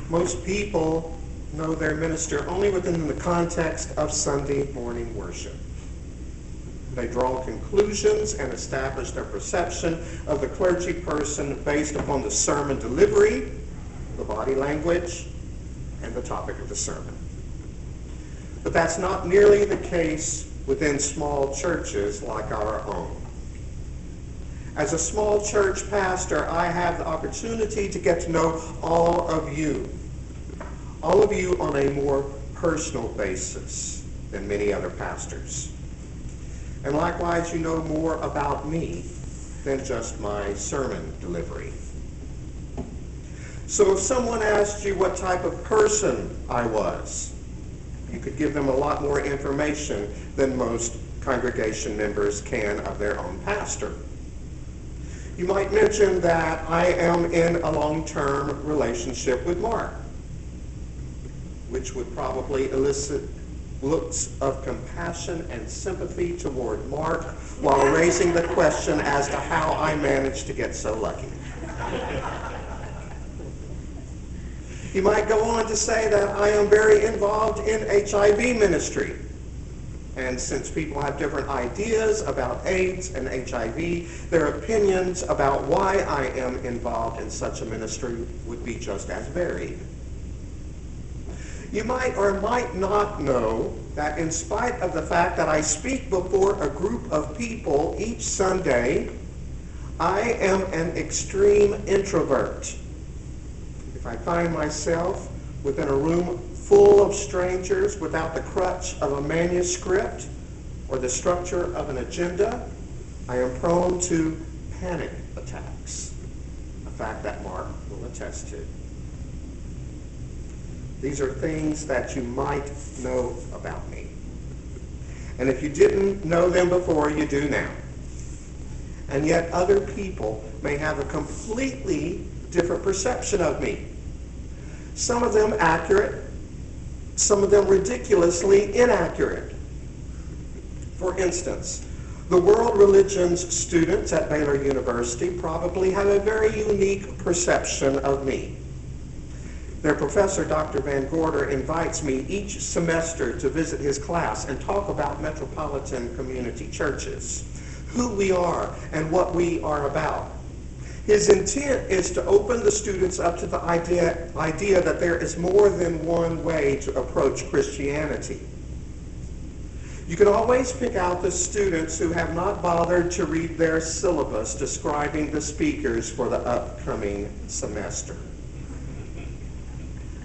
Most people know their minister only within the context of Sunday morning worship. They draw conclusions and establish their perception of the clergy person based upon the sermon delivery, the body language, and the topic of the sermon. But that's not nearly the case within small churches like our own. As a small church pastor, I have the opportunity to get to know all of you on a more personal basis than many other pastors. And likewise, you know more about me than just my sermon delivery. So if someone asked you what type of person I was, you could give them a lot more information than most congregation members can of their own pastor. You might mention that I am in a long-term relationship with Mark, which would probably elicit looks of compassion and sympathy toward Mark while raising the question as to how I managed to get so lucky. You might go on to say that I am very involved in HIV ministry. And since people have different ideas about AIDS and HIV, their opinions about why I am involved in such a ministry would be just as varied. You might or might not know that in spite of the fact that I speak before a group of people each Sunday, I am an extreme introvert. If I find myself within a room full of strangers without the crutch of a manuscript or the structure of an agenda, I am prone to panic attacks, a fact that Mark will attest to. These are things that you might know about me. And if you didn't know them before, you do now. And yet other people may have a completely different perception of me. Some of them accurate, some of them ridiculously inaccurate. For instance, the world religions students at Baylor University probably have a very unique perception of me. Their professor, Dr. Van Gorder, invites me each semester to visit his class and talk about metropolitan community churches, who we are and what we are about. His intent is to open the students up to the idea that there is more than one way to approach Christianity. You can always pick out the students who have not bothered to read their syllabus describing the speakers for the upcoming semester.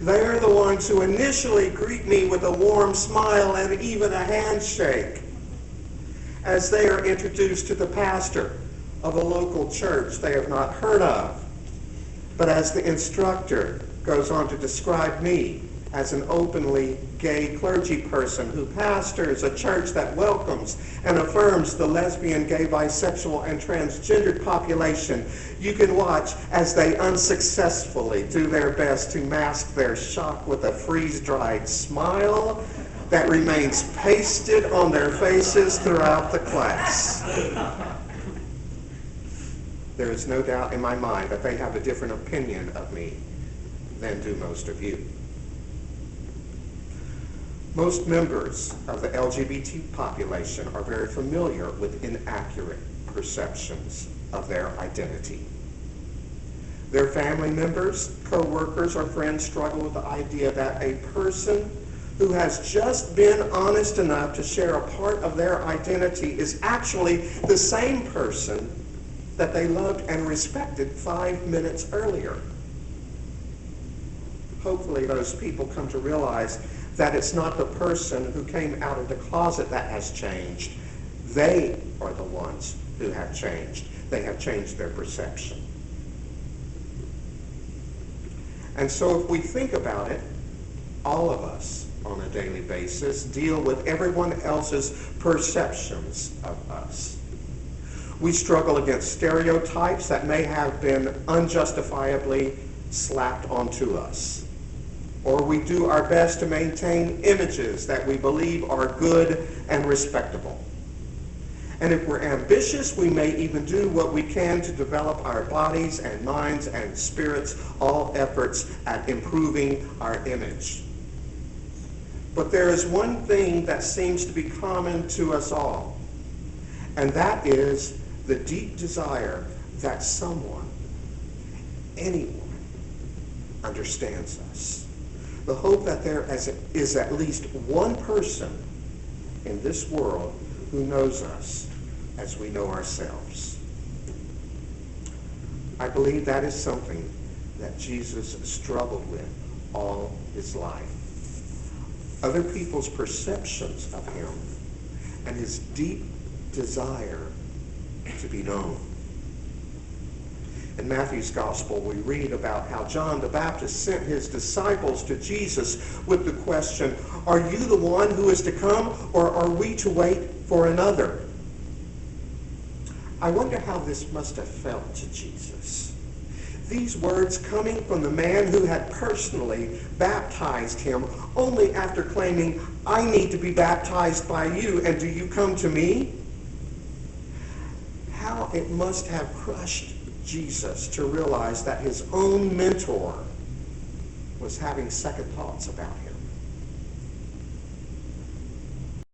They are the ones who initially greet me with a warm smile and even a handshake as they are introduced to the pastor of a local church they have not heard of. But as the instructor goes on to describe me as an openly gay clergy person who pastors a church that welcomes and affirms the lesbian, gay, bisexual, and transgendered population, you can watch as they unsuccessfully do their best to mask their shock with a freeze-dried smile that remains pasted on their faces throughout the class. There is no doubt in my mind that they have a different opinion of me than do most of you. Most members of the LGBT population are very familiar with inaccurate perceptions of their identity. Their family members, co-workers, or friends struggle with the idea that a person who has just been honest enough to share a part of their identity is actually the same person that they loved and respected 5 minutes earlier. Hopefully those people come to realize that it's not the person who came out of the closet that has changed. They are the ones who have changed. They have changed their perception. And so if we think about it, all of us on a daily basis deal with everyone else's perceptions of us. We struggle against stereotypes that may have been unjustifiably slapped onto us. Or we do our best to maintain images that we believe are good and respectable. And if we're ambitious, we may even do what we can to develop our bodies and minds and spirits, all efforts at improving our image. But there is one thing that seems to be common to us all, and that is the deep desire that someone, anyone, understands us. The hope that there is at least one person in this world who knows us as we know ourselves. I believe that is something that Jesus struggled with all his life. Other people's perceptions of him and his deep desire to be known. In Matthew's Gospel, we read about how John the Baptist sent his disciples to Jesus with the question, "Are you the one who is to come, or are we to wait for another?" I wonder how this must have felt to Jesus. These words coming from the man who had personally baptized him only after claiming, "I need to be baptized by you, and do you come to me?" How it must have crushed Jesus to realize that his own mentor was having second thoughts about him.